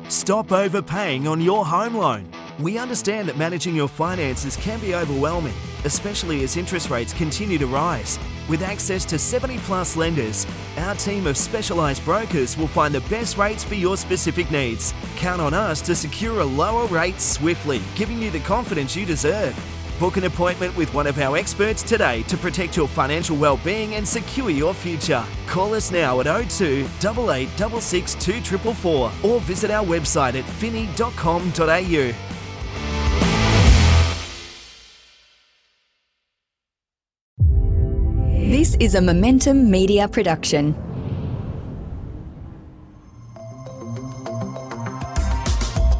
Stop overpaying on your home loan. We understand that managing your finances can be overwhelming, especially as interest rates continue to rise. With access to 70 plus lenders, our team of specialised brokers will find the best rates for your specific needs. Count on us to secure a lower rate swiftly, giving you the confidence you deserve. Book an appointment with one of our experts today to protect your financial well-being and secure your future. Call us now at 02 8866 2444 or visit our website at finny.com.au. This is a Momentum Media production.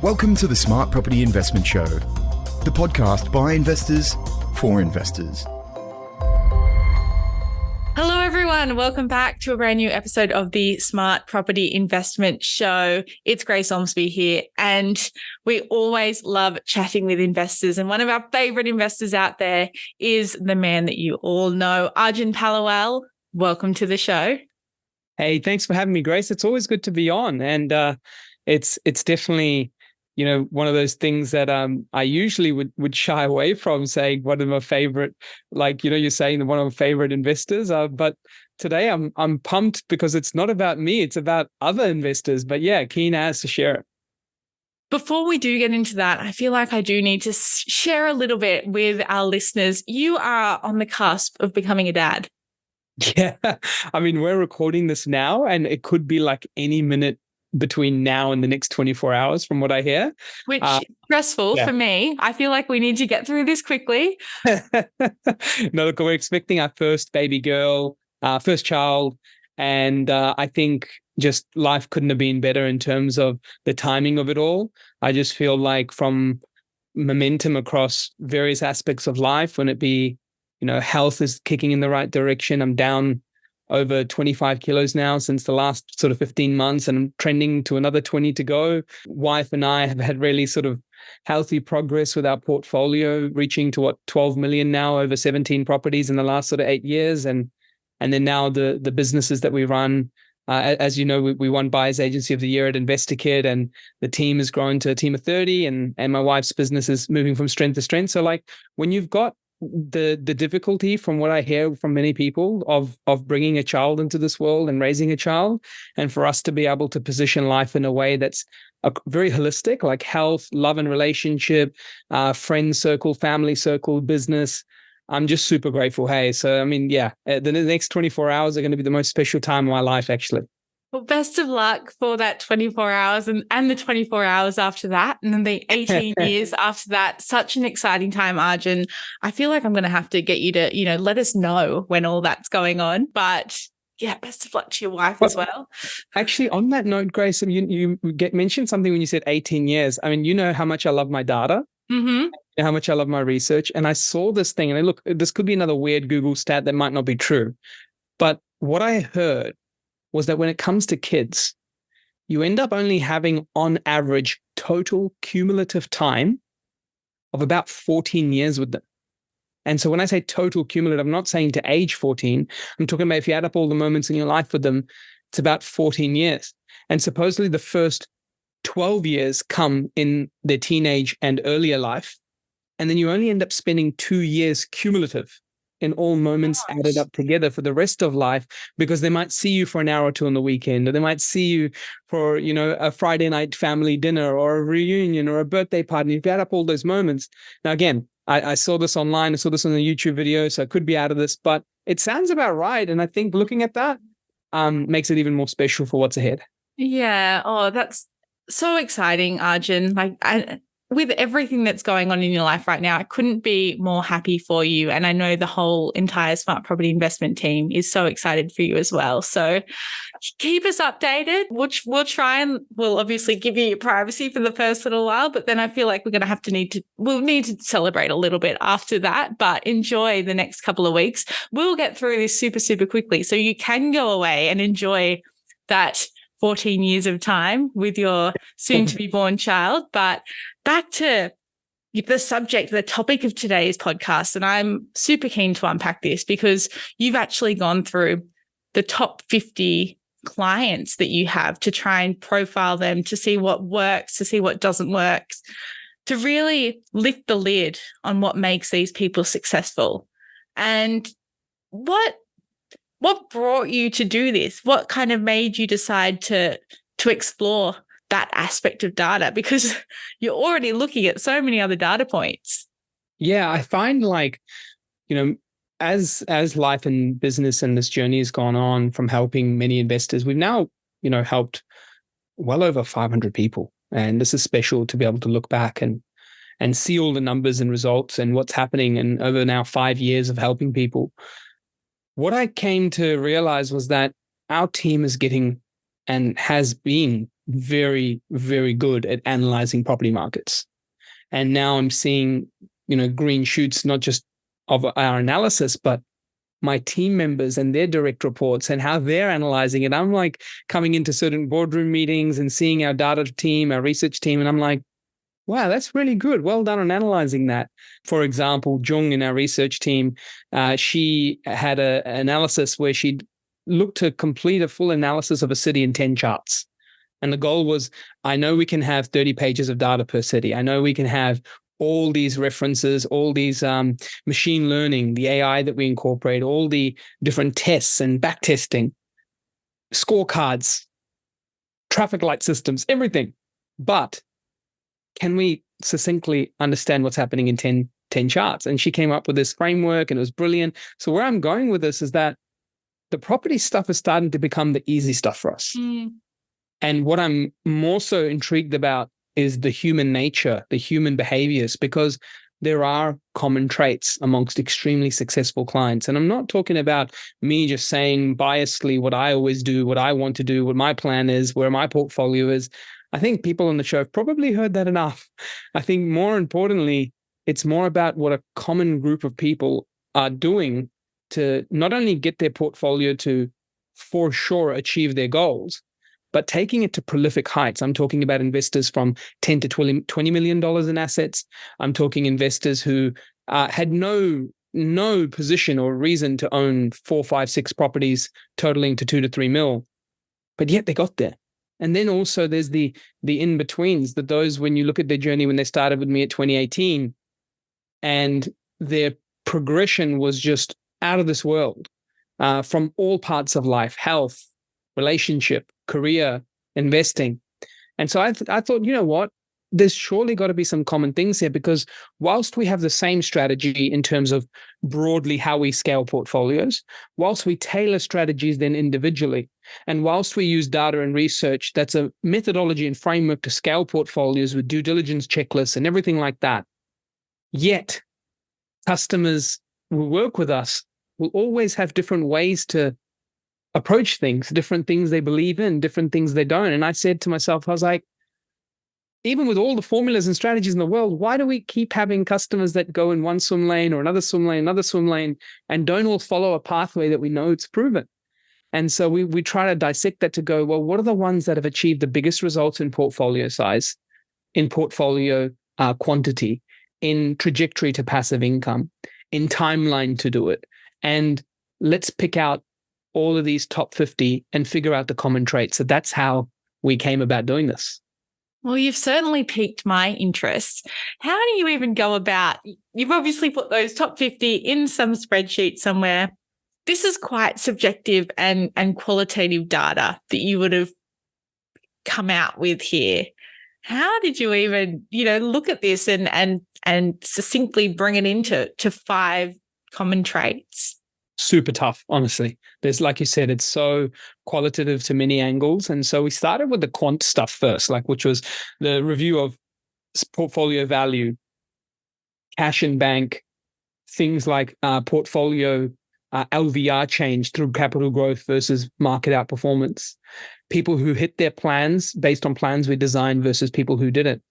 Welcome to the Smart Property Investment Show, the podcast by investors for investors. Hello, everyone. Welcome back to a brand new episode of the Smart Property Investment Show. It's Grace Ormsby here, and we always love chatting with investors. And one of our favorite investors out there is the man that you all know, Arjun Paliwal. Welcome to the show. Hey, thanks for having me, Grace. It's always good to be on, and it's definitely, you know, one of those things that I usually would shy away from saying one of my favorite, like, you know, you're saying one of my favorite investors. But today I'm pumped because it's not about me, it's about other investors. But yeah, keen as to share it. Before we do get into that, I feel like I do need to share a little bit with our listeners. You are on the cusp of becoming a dad. Yeah, I mean, we're recording this now, and it could be like any minute between now and the next 24 hours from what I hear. Which is stressful for me. I feel like we need to get through this quickly. No, look, we're expecting our first baby girl, first child. And I think just life couldn't have been better in terms of the timing of it all. I just feel like from momentum across various aspects of life, when it be, you know, health is kicking in the right direction. I'm down over 25 kilos now since the last sort of 15 months, and I'm trending to another 20 to go. Wife and I have had really sort of healthy progress with our portfolio, reaching to 12 million now, over 17 properties in the last sort of 8 years. And then now the businesses that we run, as you know, we won Buyers Agency of the Year at InvestorKit, and the team has grown to a team of 30, and my wife's business is moving from strength to strength. So like when you've got the difficulty, from what I hear from many people, of bringing a child into this world and raising a child, and for us to be able to position life in a way that's very holistic, like health, love and relationship, friend circle, family circle, business, I'm just super grateful. Hey, so I mean, yeah, the next 24 hours are going to be the most special time of my life, actually. Well, best of luck for that 24 hours and the 24 hours after that, and then the 18 years after that. Such an exciting time, Arjun. I feel like I'm going to have to get you to, you know, let us know when all that's going on. But yeah, best of luck to your wife as well. Actually, on that note, Grace, you mentioned something when you said 18 years. I mean, you know how much I love my data, how much I love my research. And I saw this thing, and look, this could be another weird Google stat that might not be true. But what I heard was that when it comes to kids, you end up only having, on average, total cumulative time of about 14 years with them. And so when I say total cumulative, I'm not saying to age 14. I'm talking about if you add up all the moments in your life with them, it's about 14 years. And supposedly the first 12 years come in their teenage and earlier life. And then you only end up spending 2 years cumulative in all moments added up together for the rest of life, because they might see you for an hour or two on the weekend, or they might see you for, you know, a Friday night family dinner or a reunion or a birthday party. If you add up all those moments. Now, again, I saw this online, I saw this on a YouTube video, so I could be out of this, but it sounds about right. And I think looking at that makes it even more special for what's ahead. Yeah. Oh, that's so exciting, Arjun. With everything that's going on in your life right now, I couldn't be more happy for you. And I know the whole entire Smart Property Investment team is so excited for you as well. So keep us updated. We'll try, and we'll obviously give you your privacy for the first little while, but then I feel like we'll need to celebrate a little bit after that. But enjoy the next couple of weeks. We'll get through this super, super quickly, so you can go away and enjoy that 14 years of time with your soon-to-be born child. But back to the subject, the topic of today's podcast, and I'm super keen to unpack this because you've actually gone through the top 50 clients that you have to try and profile them, to see what works, to see what doesn't work, to really lift the lid on what makes these people successful. And what brought you to do this? What kind of made you decide to explore that aspect of data? Because you're already looking at so many other data points. Yeah, I find like, as life and business and this journey has gone on from helping many investors, we've now, helped well over 500 people. And this is special to be able to look back and see all the numbers and results and what's happening. And over now 5 years of helping people, what I came to realize was that our team is getting and has been very, very good at analyzing property markets. And now I'm seeing, green shoots, not just of our analysis, but my team members and their direct reports and how they're analyzing it. I'm like coming into certain boardroom meetings and seeing our data team, our research team, and I'm like, wow, that's really good. Well done on analyzing that. For example, Jung in our research team, she had an analysis where she looked to complete a full analysis of a city in 10 charts. And the goal was, I know we can have 30 pages of data per city. I know we can have all these references, all these machine learning, the AI that we incorporate, all the different tests and back testing, scorecards, traffic light systems, everything. But can we succinctly understand what's happening in 10 charts? And she came up with this framework and it was brilliant. So where I'm going with this is that the property stuff is starting to become the easy stuff for us. And what I'm more so intrigued about is the human nature, the human behaviors, because there are common traits amongst extremely successful clients. And I'm not talking about me just saying biasedly what I always do, what I want to do, what my plan is, where my portfolio is. I think people on the show have probably heard that enough. I think more importantly, it's more about what a common group of people are doing to not only get their portfolio to, for sure, achieve their goals, but taking it to prolific heights. I'm talking about investors from $10 to $20 million in assets. I'm talking investors who had no position or reason to own 4, 5, 6 properties totaling to 2 to 3 mil, but yet they got there. And then also there's the in-betweens, that those, when you look at their journey when they started with me at 2018, and their progression was just out of this world, from all parts of life, health, relationship, career, investing. And so I thought, you know what? There's surely got to be some common things here, because whilst we have the same strategy in terms of broadly how we scale portfolios, whilst we tailor strategies then individually, and whilst we use data and research, that's a methodology and framework to scale portfolios with due diligence checklists and everything like that. Yet customers who work with us will always have different ways to approach things, different things they believe in, different things they don't. And I said to myself, I was like, even with all the formulas and strategies in the world, why do we keep having customers that go in one swim lane or another swim lane, and don't all follow a pathway that we know it's proven? And so we try to dissect that to go, well, what are the ones that have achieved the biggest results in portfolio size, in portfolio quantity, in trajectory to passive income, in timeline to do it? And let's pick out all of these top 50 and figure out the common traits. So that's how we came about doing this. Well, you've certainly piqued my interest. How do you even go about, you've obviously put those top 50 in some spreadsheet somewhere. This is quite subjective and qualitative data that you would have come out with here. How did you even, look at this and succinctly bring it into 5 common traits? Super tough, honestly. There's, like you said, it's so qualitative to many angles. And so we started with the quant stuff first, which was the review of portfolio value, cash in bank, things like portfolio LVR change through capital growth versus market outperformance, people who hit their plans based on plans we designed versus people who didn't,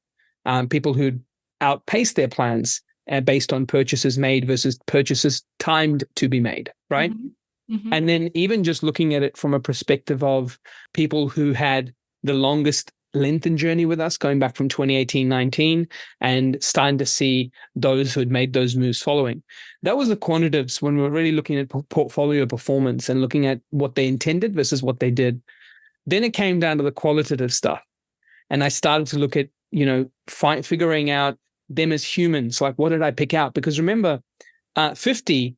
people who outpaced their plans based on purchases made versus purchases timed to be made, right? Mm-hmm. Mm-hmm. And then even just looking at it from a perspective of people who had the longest lengthened journey with us, going back from 2018-19, and starting to see those who had made those moves following. That was the quantitatives when we were really looking at portfolio performance and looking at what they intended versus what they did. Then it came down to the qualitative stuff. And I started to look at, figuring out them as humans. Like, what did I pick out? Because remember, 50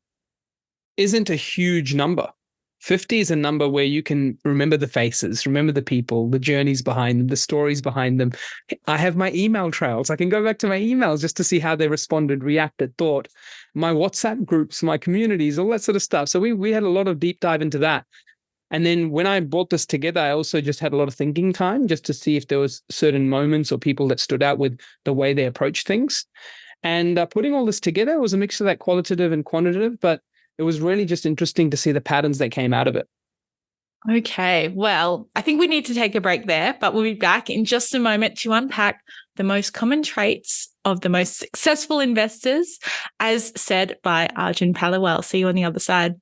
isn't a huge number. 50 is a number where you can remember the faces, remember the people, the journeys behind them, the stories behind them. I have my email trails. I can go back to my emails just to see how they responded, reacted, thought, my WhatsApp groups, my communities, all that sort of stuff. So we had a lot of deep dive into that. And then when I brought this together, I also just had a lot of thinking time just to see if there was certain moments or people that stood out with the way they approach things. And putting all this together was a mix of that qualitative and quantitative, but it was really just interesting to see the patterns that came out of it. Okay, well, I think we need to take a break there, but we'll be back in just a moment to unpack the most common traits of the most successful investors, as said by Arjun Paliwal. See you on the other side.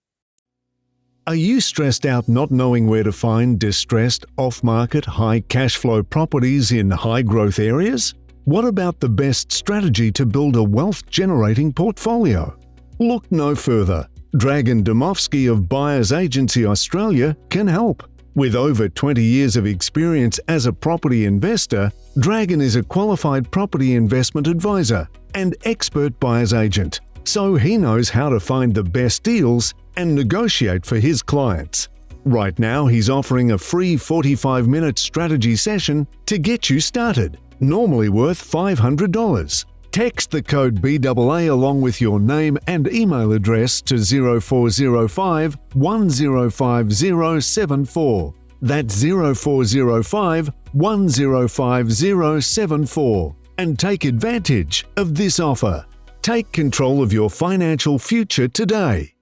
Are you stressed out not knowing where to find distressed, off-market, high cash flow properties in high-growth areas? What about the best strategy to build a wealth-generating portfolio? Look no further. Dragan Domovsky of Buyers Agency Australia can help. With over 20 years of experience as a property investor, Dragan is a qualified property investment advisor and expert buyer's agent, so he knows how to find the best deals and negotiate for his clients. Right now, he's offering a free 45-minute strategy session to get you started, normally worth $500. Text the code BAA along with your name and email address to 0405 105074. That's 0405 105074. And take advantage of this offer. Take control of your financial future today.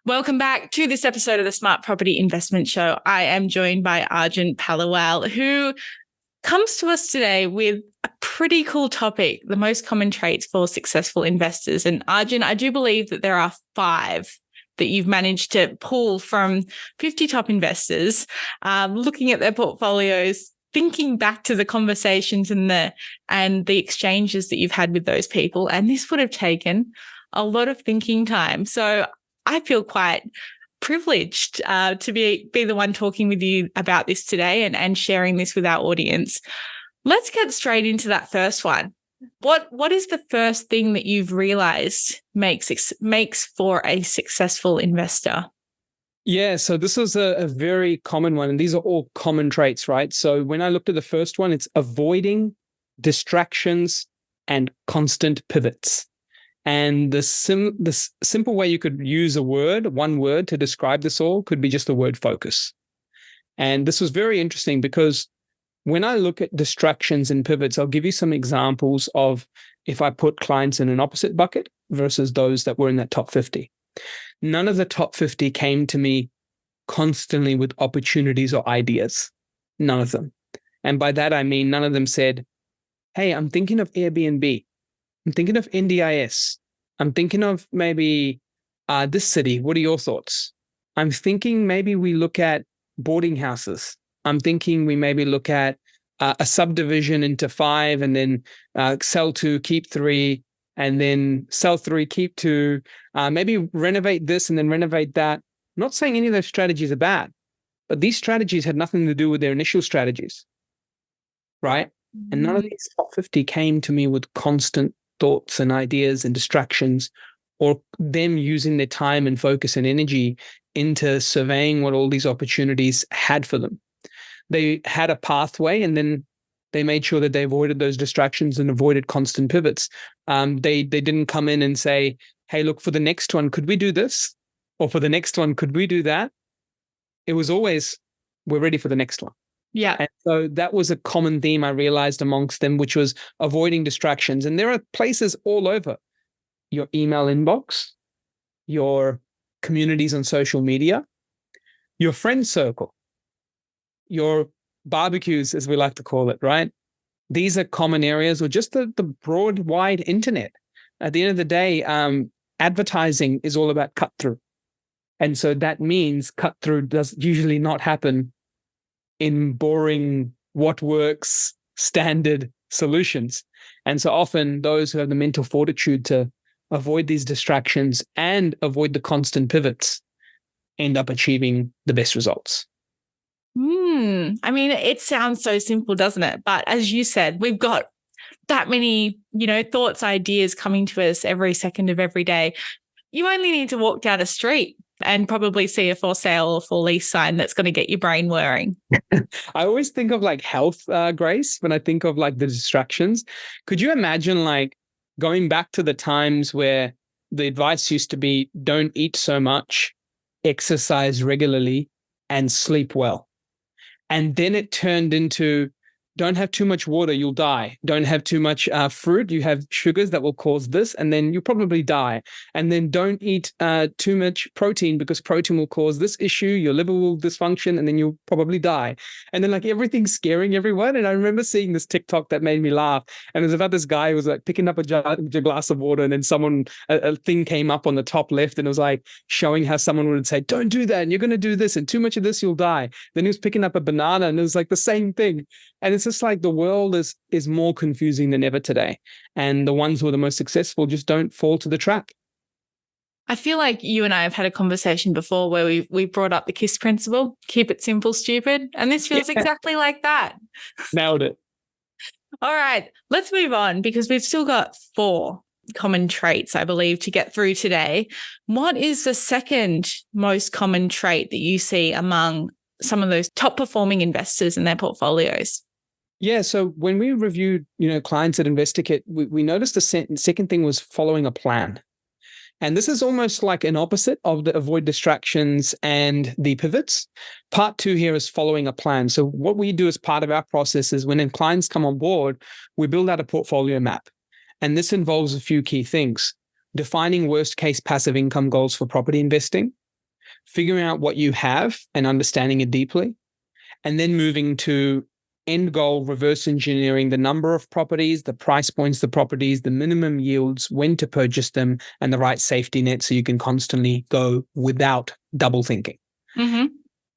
Welcome back to this episode of the Smart Property Investment Show. I am joined by Arjun Paliwal, who comes to us today with a pretty cool topic, the most common traits for successful investors. And Arjun, I do believe that there are 5 that you've managed to pull from 50 top investors, looking at their portfolios, thinking back to the conversations and the exchanges that you've had with those people. And this would have taken a lot of thinking time. So I feel quite privileged to be the one talking with you about this today and sharing this with our audience. Let's get straight into that first one. What is the first thing that you've realized makes for a successful investor? Yeah, so this is a very common one, and these are all common traits, right? So when I looked at the first one, it's avoiding distractions and constant pivots. And the simple way you could use one word to describe this all could be just the word focus. And this was very interesting because when I look at distractions and pivots, I'll give you some examples of if I put clients in an opposite bucket versus those that were in that top 50. None of the top 50 came to me constantly with opportunities or ideas. None of them. And by that, I mean, none of them said, hey, I'm thinking of Airbnb. I'm thinking of NDIS. I'm thinking of maybe this city. What are your thoughts? I'm thinking maybe we look at boarding houses. I'm thinking we maybe look at a subdivision into 5 and then sell 2, keep 3, and then sell 3, keep 2, maybe renovate this and then renovate that. I'm not saying any of those strategies are bad, but these strategies had nothing to do with their initial strategies, right? And none of these top 50 came to me with constant thoughts and ideas and distractions, or them using their time and focus and energy into surveying what all these opportunities had for them. They had a pathway, and then they made sure that they avoided those distractions and avoided constant pivots. They didn't come in and say, hey, look, for the next one, could we do this? Or for the next one, could we do that? It was always, we're ready for the next one. Yeah. And so that was a common theme I realized amongst them, which was avoiding distractions. And there are places all over your email inbox, your communities on social media, your friend circle, your barbecues, as we like to call it, right? These are common areas, or just the broad, wide internet. At the end of the day, advertising is all about cut through. And so that means cut through does usually not happen in boring, what works, standard solutions. And so often those who have the mental fortitude to avoid these distractions and avoid the constant pivots end up achieving the best results. I mean, it sounds so simple, doesn't it? But as you said, we've got that many, thoughts, ideas coming to us every second of every day. You only need to walk down a street and probably see a for sale or for lease sign that's going to get your brain whirring. I always think of like health, Grace, when I think of like the distractions. Could you imagine like going back to the times where the advice used to be don't eat so much, exercise regularly, and sleep well? And then it turned into don't have too much water, you'll die. Don't have too much fruit, you have sugars that will cause this, and then you'll probably die. And then don't eat too much protein because protein will cause this issue, your liver will dysfunction, and then you'll probably die. And then like everything's scaring everyone. And I remember seeing this TikTok that made me laugh. And it was about this guy who was like picking up a glass of water, and then a thing came up on the top left, and it was like showing how someone would say, don't do that, and you're going to do this, and too much of this, you'll die. Then he was picking up a banana, and it was like the same thing. And it's just like the world is more confusing than ever today. And the ones who are the most successful just don't fall to the trap. I feel like you and I have had a conversation before where we brought up the KISS principle, keep it simple, stupid. And this feels exactly like that. Nailed it. All right, let's move on because we've still got 4 common traits, I believe, to get through today. What is the second most common trait that you see among some of those top performing investors in their portfolios? Yeah. So when we reviewed, clients at InvestorKit, we noticed the second thing was following a plan. And this is almost like an opposite of the avoid distractions and the pivots. Part 2 here is following a plan. So what we do as part of our process is when clients come on board, we build out a portfolio map. And this involves a few key things: defining worst case passive income goals for property investing, figuring out what you have and understanding it deeply, and then moving to end goal, reverse engineering the number of properties, the price points, the properties, the minimum yields, when to purchase them, and the right safety net so you can constantly go without double thinking. Mm-hmm.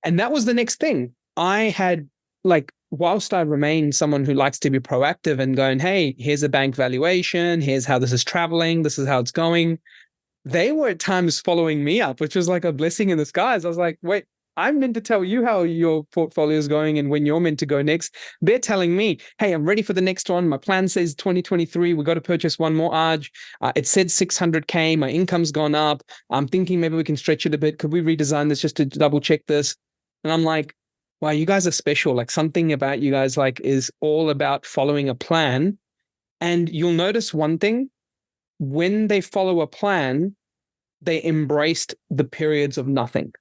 And that was the next thing. I had whilst I remain someone who likes to be proactive and going, hey, here's a bank valuation, here's how this is traveling, this is how it's going. They were at times following me up, which was like a blessing in disguise. I was like, wait, I'm meant to tell you how your portfolio is going and when you're meant to go next. They're telling me, hey, I'm ready for the next one. My plan says 2023, we got to purchase one more Arj. It said 600K. My income's gone up. I'm thinking maybe we can stretch it a bit. Could we redesign this just to double check this? And I'm like, wow, you guys are special. Like something about you guys is all about following a plan. And you'll notice one thing: when they follow a plan, they embraced the periods of nothing.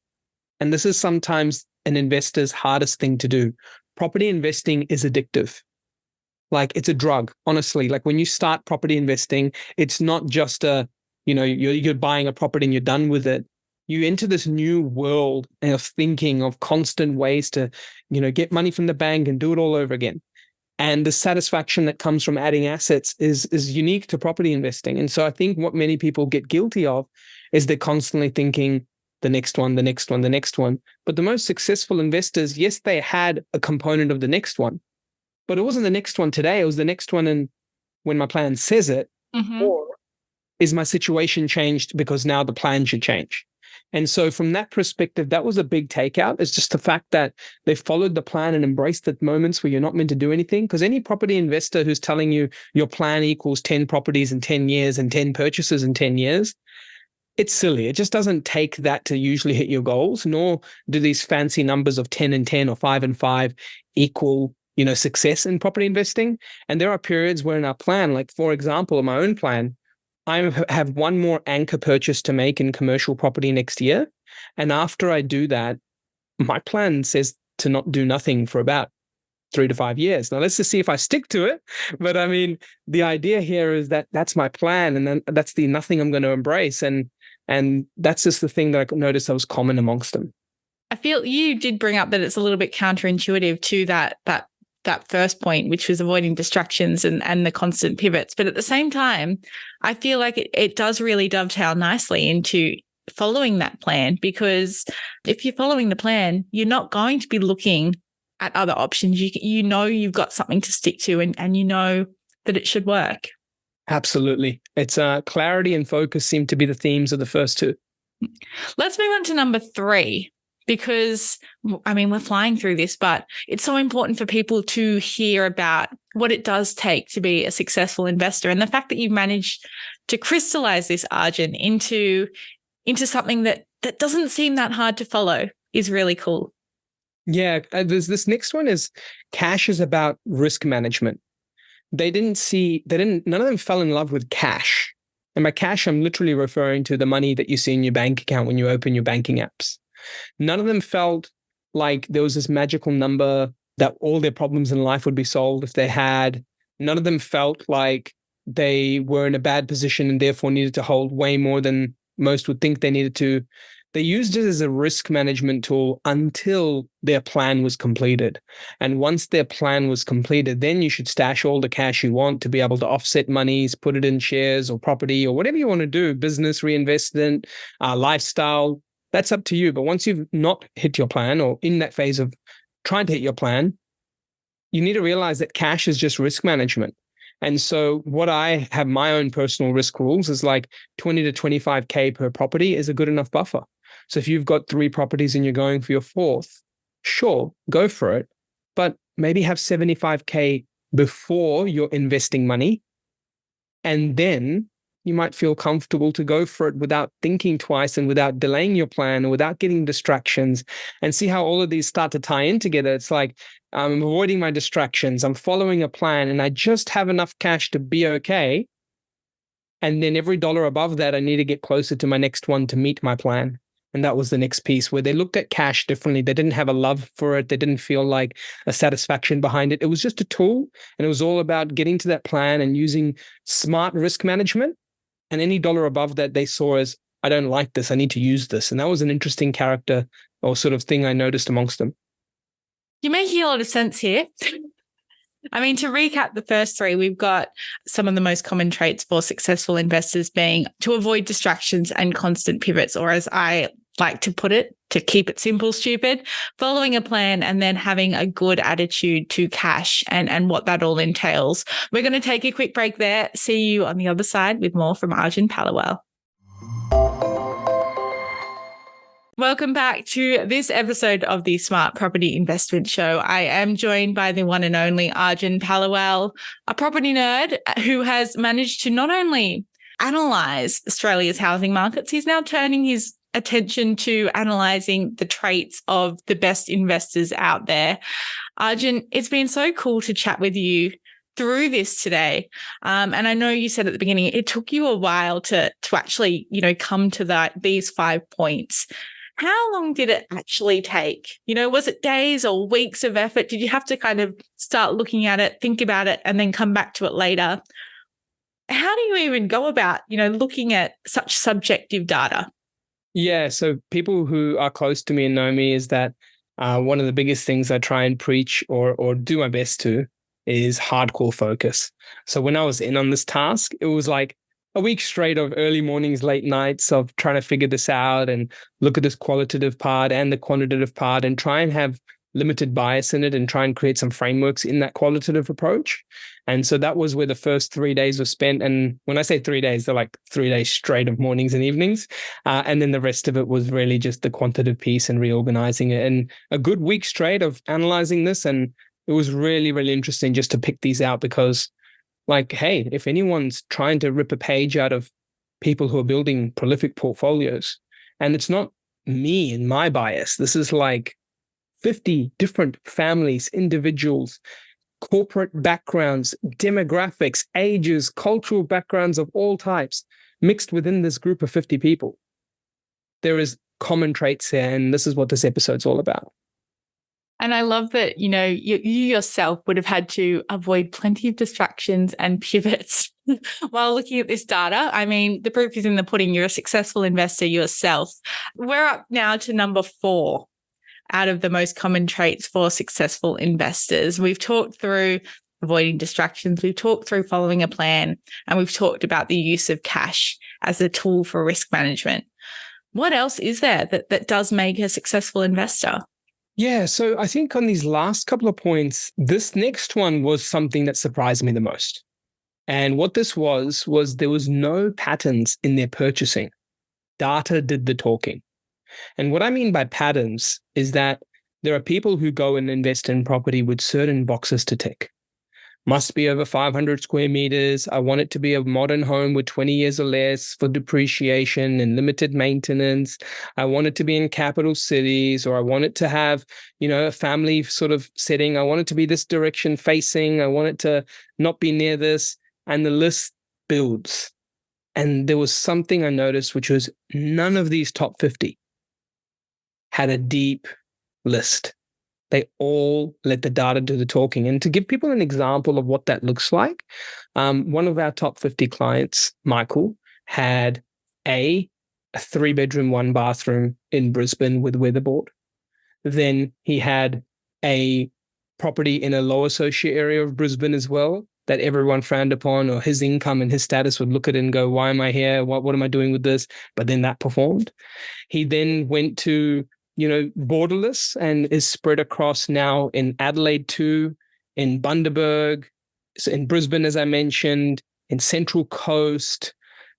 And this is sometimes an investor's hardest thing to do. Property investing is addictive. It's a drug, honestly. When you start property investing, it's not just you're buying a property and you're done with it. You enter this new world of thinking, of constant ways to, get money from the bank and do it all over again. And the satisfaction that comes from adding assets is unique to property investing. And so I think what many people get guilty of is they're constantly thinking, the next one, the next one, the next one. But the most successful investors, yes, they had a component of the next one, but it wasn't the next one today. It was the next one. And when my plan says it, or is my situation changed because now the plan should change? And so from that perspective, that was a big takeout. It's just the fact that they followed the plan and embraced the moments where you're not meant to do anything. Because any property investor who's telling you your plan equals 10 properties in 10 years and 10 purchases in 10 years, it's silly. It just doesn't take that to usually hit your goals, nor do these fancy numbers of 10 and 10 or 5 and 5 equal, success in property investing. And there are periods where in our plan, for example, in my own plan, I have one more anchor purchase to make in commercial property next year. And after I do that, my plan says to not do nothing for about 3 to 5 years. Now, let's just see if I stick to it. But I mean, the idea here is that that's my plan. And then that's the nothing I'm going to embrace. And that's just the thing that I noticed that was common amongst them. I feel you did bring up that it's a little bit counterintuitive to that first point, which was avoiding distractions and the constant pivots. But at the same time, I feel like it does really dovetail nicely into following that plan, because if you're following the plan, you're not going to be looking at other options. You've got something to stick to and you know that it should work. Absolutely. It's clarity and focus seem to be the themes of the first 2. Let's move on to number 3. because, I mean, we're flying through this, but it's so important for people to hear about what it does take to be a successful investor. And the fact that you've managed to crystallize this, Arjun, into something that doesn't seem that hard to follow is really cool. Yeah, there's this next one is cash is about risk management. None of them fell in love with cash. And by cash, I'm literally referring to the money that you see in your bank account when you open your banking apps. None of them felt like there was this magical number that all their problems in life would be solved if they had. None of them felt like they were in a bad position and therefore needed to hold way more than most would think they needed to. They used it as a risk management tool until their plan was completed. And once their plan was completed, then you should stash all the cash you want to be able to offset monies, put it in shares or property or whatever you want to do, business, reinvestment, lifestyle. That's up to you. But once you've not hit your plan or in that phase of trying to hit your plan, you need to realize that cash is just risk management. And so what I have my own personal risk rules is like 20 to 25K per property is a good enough buffer. So if you've got 3 properties and you're going for your 4th, sure, go for it. But maybe have 75K before you're investing money. And then you might feel comfortable to go for it without thinking twice and without delaying your plan or without getting distractions, and see how all of these start to tie in together. It's like, I'm avoiding my distractions. I'm following a plan and I just have enough cash to be okay. And then every dollar above that, I need to get closer to my next one to meet my plan. And that was the next piece where they looked at cash differently. They didn't have a love for it. They didn't feel like a satisfaction behind it. It was just a tool. And it was all about getting to that plan and using smart risk management. And any dollar above that they saw as, I don't like this, I need to use this. And that was an interesting character or sort of thing I noticed amongst them. You're making a lot of sense here. I mean, to recap the first 3, we've got some of the most common traits for successful investors being to avoid distractions and constant pivots, or as I like to put it, to keep it simple, stupid, following a plan, and then having a good attitude to cash and what that all entails. We're going to take a quick break there. See you on the other side with more from Arjun Paliwal. Welcome back to this episode of the Smart Property Investment Show. I am joined by the one and only Arjun Paliwal, a property nerd who has managed to not only analyze Australia's housing markets, he's now turning his attention to analyzing the traits of the best investors out there. Arjun, it's been so cool to chat with you through this today. And I know you said at the beginning, it took you a while to actually, come to these 5 points. How long did it actually take? Was it days or weeks of effort? Did you have to kind of start looking at it, think about it, and then come back to it later? How do you even go about, looking at such subjective data? Yeah, so people who are close to me and know me is that one of the biggest things I try and preach or do my best to is hardcore focus. So when I was in on this task, it was like a week straight of early mornings, late nights of trying to figure this out and look at this qualitative part and the quantitative part and try and have limited bias in it and try and create some frameworks in that qualitative approach. And so that was where the first 3 days were spent. And when I say 3 days, they're like 3 days straight of mornings and evenings. And then the rest of it was really just the quantitative piece and reorganizing it. And a good week straight of analyzing this. And it was really, really interesting just to pick these out because, like, hey, if anyone's trying to rip a page out of people who are building prolific portfolios, and it's not me and my bias, this is like 50 different families, individuals, corporate backgrounds, demographics, ages, cultural backgrounds of all types mixed within this group of 50 people. There is common traits here, and this is what this episode's all about. And I love that, you yourself would have had to avoid plenty of distractions and pivots while looking at this data. I mean, the proof is in the pudding. You're a successful investor yourself. We're up now to number 4 out of the most common traits for successful investors. We've talked through avoiding distractions. We've talked through following a plan, and we've talked about the use of cash as a tool for risk management. What else is there that does make a successful investor? Yeah, so I think on these last couple of points, this next one was something that surprised me the most. And what this was there was no patterns in their purchasing. Data did the talking. And what I mean by patterns is that there are people who go and invest in property with certain boxes to tick. Must be over 500 square meters. I want it to be a modern home with 20 years or less for depreciation and limited maintenance. I want it to be in capital cities, or I want it to have, a family sort of setting. I want it to be this direction facing. I want it to not be near this. And the list builds. And there was something I noticed, which was none of these top 50 had a deep list. They all let the data do the talking. And to give people an example of what that looks like, one of our top 50 clients, Michael, had a 3-bedroom, 1-bathroom in Brisbane with weatherboard. Then he had a property in a lower socio area of Brisbane as well that everyone frowned upon, or his income and his status would look at it and go, why am I here? What am I doing with this? But then that performed. He then went to borderless and is spread across now in Adelaide too, in Bundaberg, in Brisbane, as I mentioned, in Central Coast,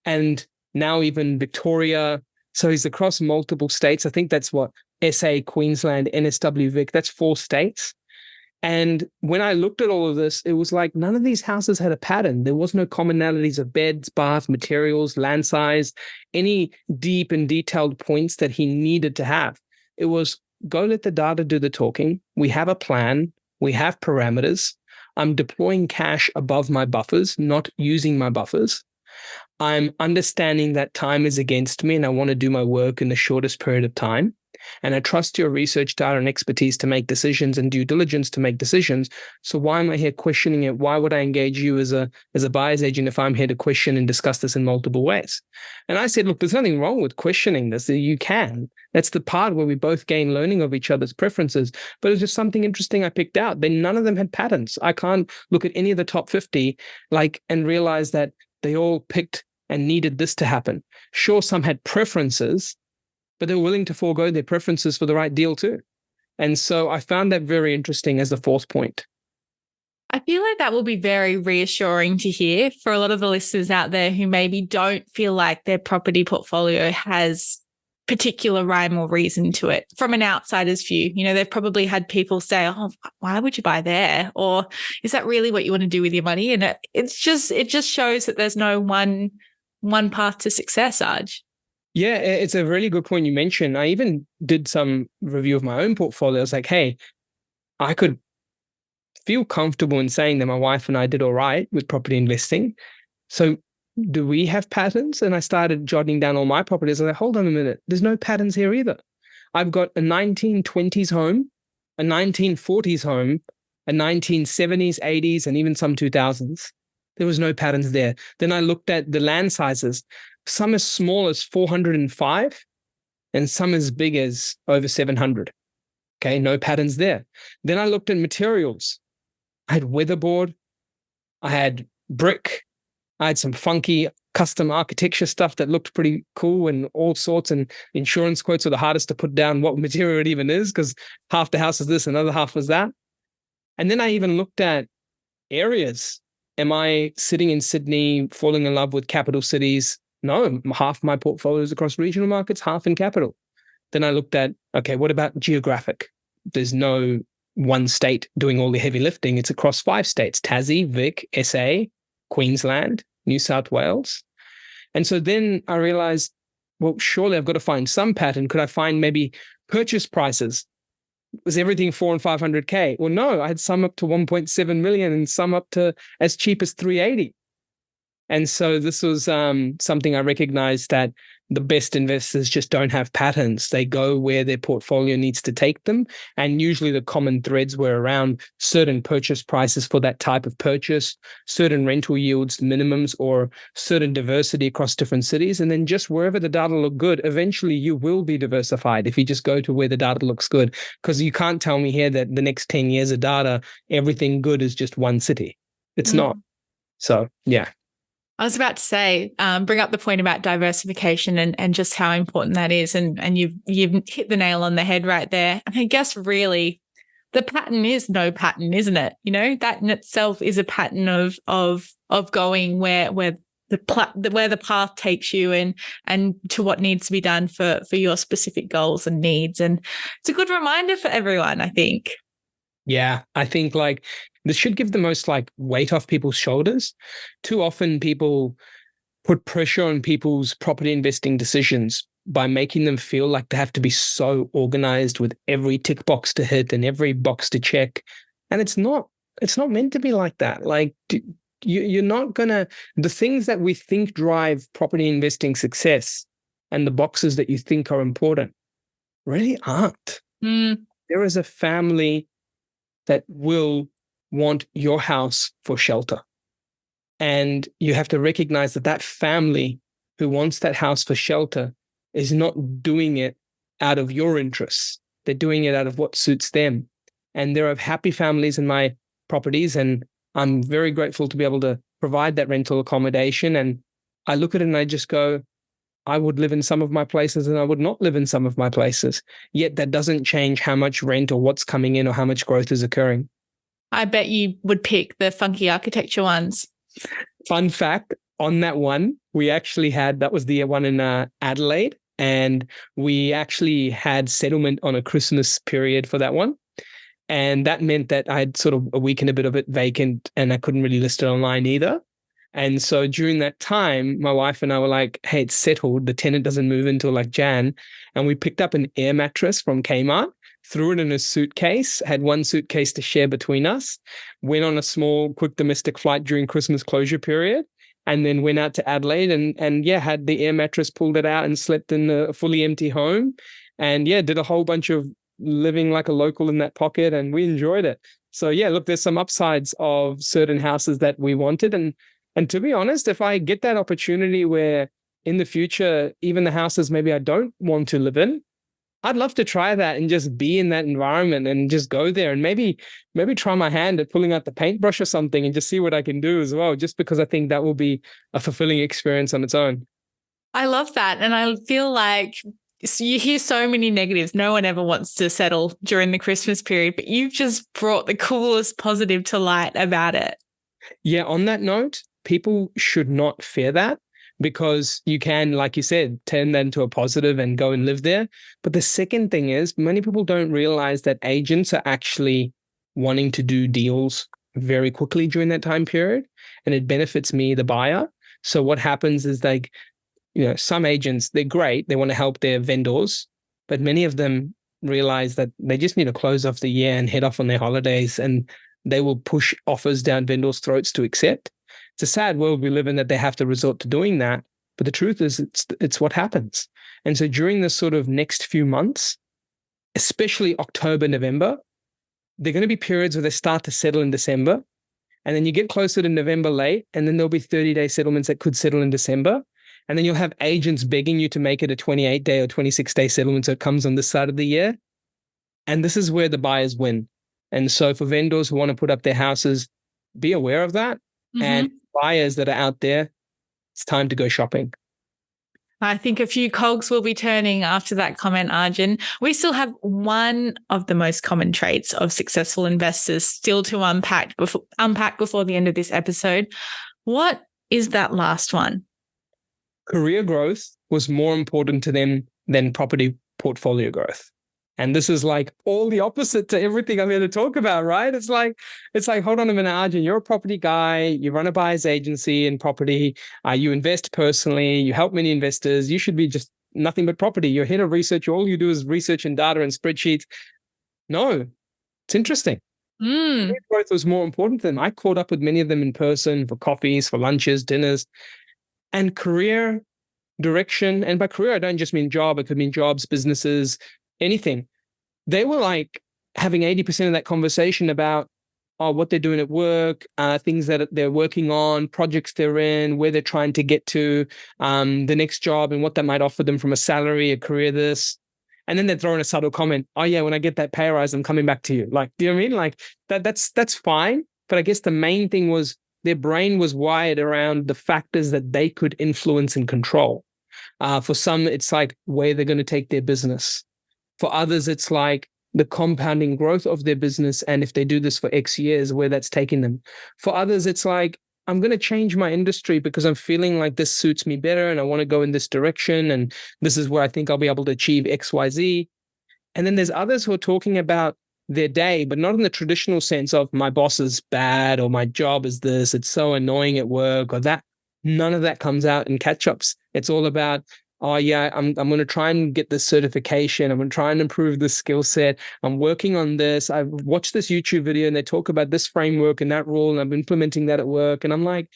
and now even Victoria. So he's across multiple states. I think that's what SA, Queensland, NSW, Vic, that's 4 states. And when I looked at all of this, it was like none of these houses had a pattern. There was no commonalities of beds, bath, materials, land size, any deep and detailed points that he needed to have. It was go let the data do the talking. We have a plan. We have parameters. I'm deploying cash above my buffers, not using my buffers. I'm understanding that time is against me and I want to do my work in the shortest period of time. And I trust your research data and expertise to make decisions and due diligence to make decisions. So why am I here questioning it? Why would I engage you as a buyer's agent if I'm here to question and discuss this in multiple ways? And I said, look, there's nothing wrong with questioning this. You can. That's the part where we both gain learning of each other's preferences. But it's just something interesting I picked out. Then none of them had patterns. I can't look at any of the top 50 and realize that they all picked and needed this to happen. Sure, some had preferences, but they were willing to forego their preferences for the right deal too. And so I found that very interesting as the 4th point. I feel like that will be very reassuring to hear for a lot of the listeners out there who maybe don't feel like their property portfolio has particular rhyme or reason to it from an outsider's view. They've probably had people say, oh, why would you buy there? Or is that really what you want to do with your money? And it just shows that there's no one path to success, Arj. Yeah, it's a really good point you mentioned. I even did some review of my own portfolio. I was like, hey, I could feel comfortable in saying that my wife and I did all right with property investing. So do we have patterns? And I started jotting down all my properties. I was like, hold on a minute. There's no patterns here either. I've got a 1920s home, a 1940s home, a 1970s, 80s, and even some 2000s. There was no patterns there. Then I looked at the land sizes. Some as small as 405 and some as big as over 700. Okay, no patterns there. Then I looked at materials. I had weatherboard. I had brick. I had some funky custom architecture stuff that looked pretty cool and all sorts, and insurance quotes are the hardest to put down what material it even is because half the house is this, another half was that. And then I even looked at areas. Am I sitting in Sydney, falling in love with capital cities? No, half my portfolio is across regional markets, half in capital. Then I looked at, okay, what about geographic? There's no one state doing all the heavy lifting. It's across 5 states, Tassie, Vic, SA, Queensland, New South Wales. And so then I realized, well, surely I've got to find some pattern. Could I find maybe purchase prices? Was everything 400,000 and 500K? Well, no, I had some up to 1.7 million and some up to as cheap as 380. And so this was something I recognized that the best investors just don't have patterns. They go where their portfolio needs to take them. And usually the common threads were around certain purchase prices for that type of purchase, certain rental yields, minimums, or certain diversity across different cities. And then just wherever the data look good, eventually you will be diversified if you just go to where the data looks good. Because you can't tell me here that the next 10 years of data, everything good is just one city. It's not. So, yeah. I was about to say, bring up the point about diversification and just how important that is. And you've hit the nail on the head right there. And I guess really the pattern is no pattern, isn't it? That in itself is a pattern of going where where the path takes you and to what needs to be done for your specific goals and needs. And it's a good reminder for everyone, I think. Yeah, I think like this should give the most like weight off people's shoulders. Too often people put pressure on people's property investing decisions by making them feel like they have to be so organized with every tick box to hit and every box to check. And it's not meant to be like that. Like you're not gonna, the things that we think drive property investing success and the boxes that you think are important really aren't. There is a family that will want your house for shelter. And you have to recognize that that family who wants that house for shelter is not doing it out of your interests. They're doing it out of what suits them. And there are happy families in my properties, and I'm very grateful to be able to provide that rental accommodation. And I look at it and I just go, I would live in some of my places and I would not live in some of my places. Yet that doesn't change how much rent or what's coming in or how much growth is occurring. I bet you would pick the funky architecture ones. Fun fact on that one, we actually had, that was the one in Adelaide, and we actually had settlement on a Christmas period for that one. And that meant that I had sort of a week and a bit of it vacant and I couldn't really list it online either. And so during that time, my wife and I were like, hey, it's settled. The tenant doesn't move until like Jan. And we picked up an air mattress from Kmart, threw it in a suitcase, had one suitcase to share between us, went on a small, quick domestic flight during Christmas closure period, and then went out to Adelaide and had the air mattress, pulled it out and slept in a fully empty home. And did a whole bunch of living like a local in that pocket, and we enjoyed it. So look, there's some upsides of certain houses that we wanted. And to be honest, if I get that opportunity where in the future, even the houses maybe I don't want to live in, I'd love to try that and just be in that environment and just go there and maybe try my hand at pulling out the paintbrush or something and just see what I can do as well, just because I think that will be a fulfilling experience on its own. I love that. And I feel like you hear so many negatives. No one ever wants to settle during the Christmas period, but you've just brought the coolest positive to light about it. Yeah, on that note, people should not fear that, because you can, like you said, turn that into a positive and go and live there. But the second thing is, many people don't realize that agents are actually wanting to do deals very quickly during that time period, and it benefits me, the buyer. So what happens is like, some agents, they're great. They want to help their vendors, but many of them realize that they just need to close off the year and head off on their holidays, and they will push offers down vendors' throats to accept. It's a sad world we live in that they have to resort to doing that. But the truth is it's what happens. And so during this sort of next few months, especially October, November, there are going to be periods where they start to settle in December. And then you get closer to November late, and then there'll be 30-day settlements that could settle in December. And then you'll have agents begging you to make it a 28-day or 26-day settlement so it comes on this side of the year. And this is where the buyers win. And so for vendors who want to put up their houses, be aware of that. Mm-hmm. And buyers that are out there, it's time to go shopping. I think a few cogs will be turning after that comment, Arjun. We still have one of the most common traits of successful investors still to unpack before the end of this episode. What is that last one? Career growth was more important to them than property portfolio growth. And this is like all the opposite to everything I'm here to talk about, right? It's like, hold on a minute, Arjun, you're a property guy, you run a buyer's agency in property, you invest personally, you help many investors, you should be just nothing but property. You're head of research, all you do is research and data and spreadsheets. No, it's interesting. Career growth was more important to them. I caught up with many of them in person for coffees, for lunches, dinners, and career direction. And by career, I don't just mean job, it could mean jobs, businesses, anything. They were like having 80% of that conversation about what they're doing at work, things that they're working on, projects they're in, where they're trying to get to, the next job and what that might offer them from a salary, a career, this. And then they're throwing a subtle comment, oh yeah, when I get that pay rise, I'm coming back to you. Like, do you know what I mean? Like that's fine. But I guess the main thing was their brain was wired around the factors that they could influence and control. For some, it's like where they're going to take their business. For others, it's like the compounding growth of their business. And if they do this for X years, where that's taking them. For others, it's like I'm going to change my industry because I'm feeling like this suits me better and I want to go in this direction. And this is where I think I'll be able to achieve X, Y, Z. And then there's others who are talking about their day, but not in the traditional sense of my boss is bad or my job is this, it's so annoying at work or that. None of that comes out in catch-ups. It's all about, oh yeah, I'm going to try and get this certification. I'm going to try and improve this skill set. I'm working on this. I've watched this YouTube video and they talk about this framework and that rule and I'm implementing that at work. And I'm like,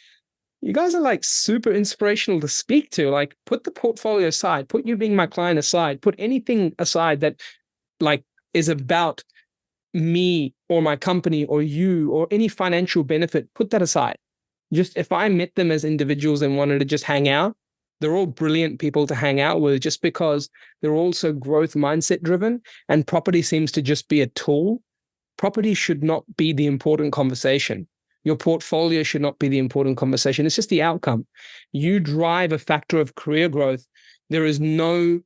you guys are like super inspirational to speak to. Like, put the portfolio aside, put you being my client aside, put anything aside that like is about me or my company or you or any financial benefit. Put that aside. Just if I met them as individuals and wanted to just hang out, they're all brilliant people to hang out with just because they're also growth mindset driven and property seems to just be a tool. Property should not be the important conversation. Your portfolio should not be the important conversation. It's just the outcome. You drive a factor of career growth. There is no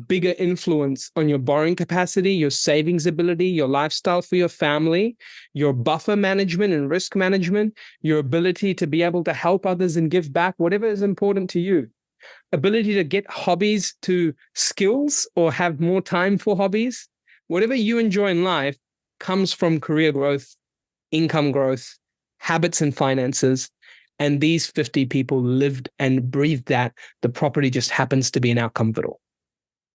bigger influence on your borrowing capacity, your savings ability, your lifestyle for your family, your buffer management and risk management, your ability to be able to help others and give back, whatever is important to you. Ability to get hobbies to skills or have more time for hobbies. Whatever you enjoy in life comes from career growth, income growth, habits and finances. And these 50 people lived and breathed that. The property just happens to be an outcome of it all.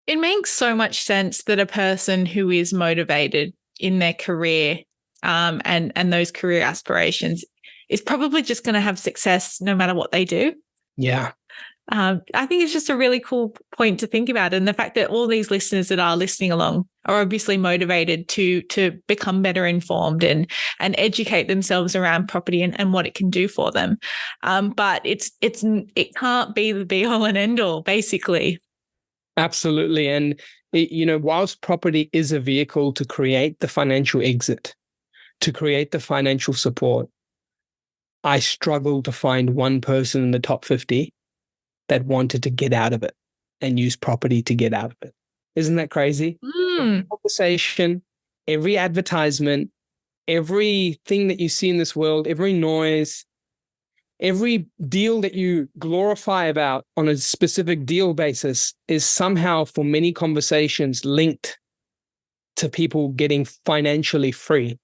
It makes so much sense that a person who is motivated in their career and those career aspirations is probably just going to have success no matter what they do. Yeah. I think it's just a really cool point to think about. And the fact that all these listeners that are listening along are obviously motivated to become better informed and educate themselves around property and what it can do for them. But it can't be the be all and end all, basically. Absolutely. And, whilst property is a vehicle to create the financial exit, to create the financial support, I struggle to find one person in the top 50 that wanted to get out of it and use property to get out of it. Isn't that crazy? Every conversation, every advertisement, everything that you see in this world, every noise, every deal that you glorify about on a specific deal basis is somehow, for many conversations, linked to people getting financially free.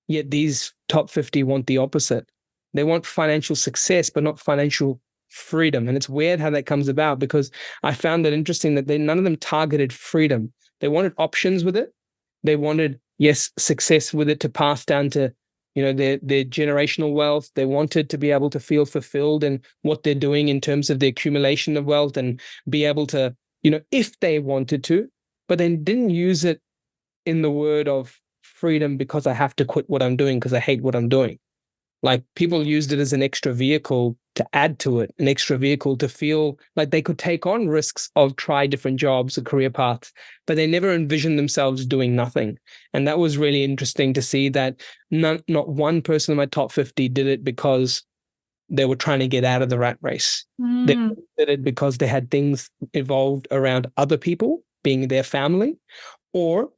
Yet these top 50 want the opposite. They want financial success, but not financial freedom. And it's weird how that comes about, because I found it interesting that none of them targeted freedom. They wanted options with it. They wanted, yes, success with it to pass down to their generational wealth. They wanted to be able to feel fulfilled in what they're doing in terms of the accumulation of wealth and be able to, if they wanted to, but then didn't use it in the word of freedom because I have to quit what I'm doing because I hate what I'm doing. Like, people used it as an extra vehicle to add to it, an extra vehicle to feel like they could take on risks of try different jobs or career paths, but they never envisioned themselves doing nothing. And that was really interesting to see that not one person in my top 50 did it because they were trying to get out of the rat race. They did it because they had things evolved around other people, being their family, or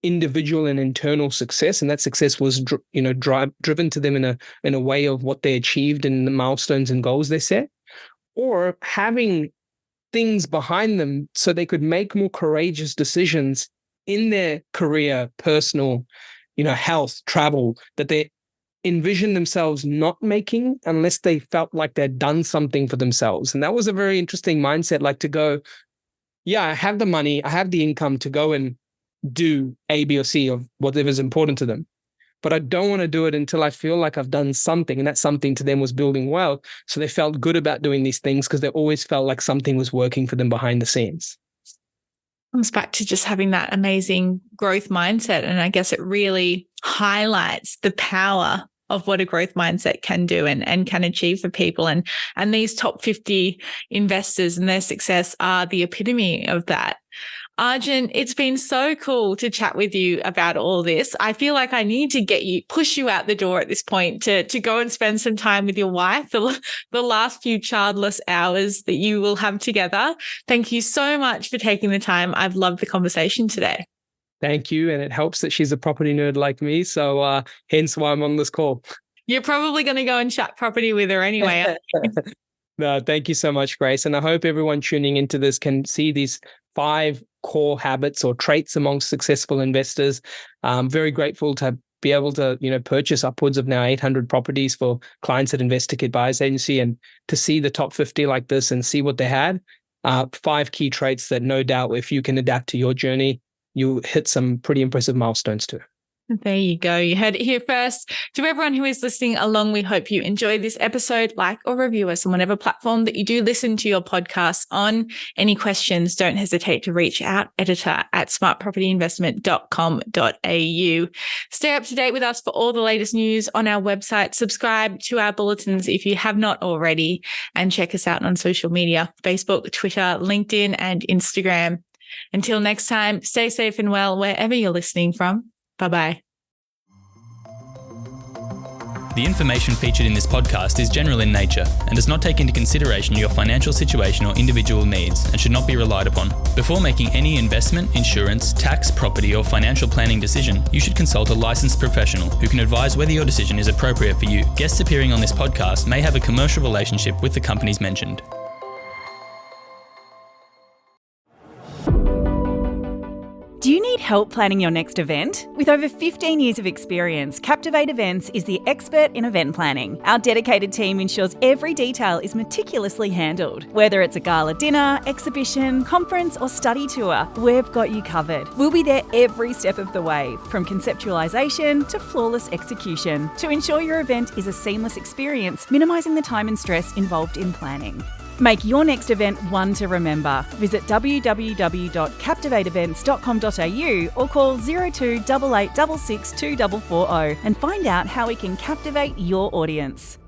individual and internal success, and that success was driven to them in a way of what they achieved and the milestones and goals they set, or having things behind them so they could make more courageous decisions in their career, personal, health, travel, that they envisioned themselves not making unless they felt like they'd done something for themselves. And that was a very interesting mindset, like to go, yeah, I have the money, I have the income to go and do A, B, or C of whatever's important to them. But I don't want to do it until I feel like I've done something. And that something to them was building wealth. So they felt good about doing these things because they always felt like something was working for them behind the scenes. Comes back to just having that amazing growth mindset. And I guess it really highlights the power of what a growth mindset can do and can achieve for people. And these top 50 investors and their success are the epitome of that. Arjun, it's been so cool to chat with you about all this. I feel like I need to push you out the door at this point to go and spend some time with your wife, the last few childless hours that you will have together. Thank you so much for taking the time. I've loved the conversation today. Thank you. And it helps that she's a property nerd like me. So hence why I'm on this call. You're probably going to go and chat property with her anyway. No, thank you so much, Grace. And I hope everyone tuning into this can see these 5 core habits or traits amongst successful investors. I'm very grateful to be able to, purchase upwards of now 800 properties for clients at InvestorKit Buyers Agency, and to see the top 50 like this and see what they had. 5 key traits that no doubt, if you can adapt to your journey, you hit some pretty impressive milestones too. There you go. You heard it here first. To everyone who is listening along, we hope you enjoyed this episode. Like or review us on whatever platform that you do listen to your podcasts on. Any questions, don't hesitate to reach out, editor@smartpropertyinvestment.com.au. Stay up to date with us for all the latest news on our website. Subscribe to our bulletins if you have not already, and check us out on social media, Facebook, Twitter, LinkedIn, and Instagram. Until next time, stay safe and well wherever you're listening from. Bye-bye. The information featured in this podcast is general in nature and does not take into consideration your financial situation or individual needs and should not be relied upon. Before making any investment, insurance, tax, property or financial planning decision, you should consult a licensed professional who can advise whether your decision is appropriate for you. Guests appearing on this podcast may have a commercial relationship with the companies mentioned. Do you need help planning your next event? With over 15 years of experience, Captivate Events is the expert in event planning. Our dedicated team ensures every detail is meticulously handled. Whether it's a gala dinner, exhibition, conference or study tour, we've got you covered. We'll be there every step of the way, from conceptualisation to flawless execution, to ensure your event is a seamless experience, minimising the time and stress involved in planning. Make your next event one to remember. Visit www.captivateevents.com.au or call 02 88 66 2440 and find out how we can captivate your audience.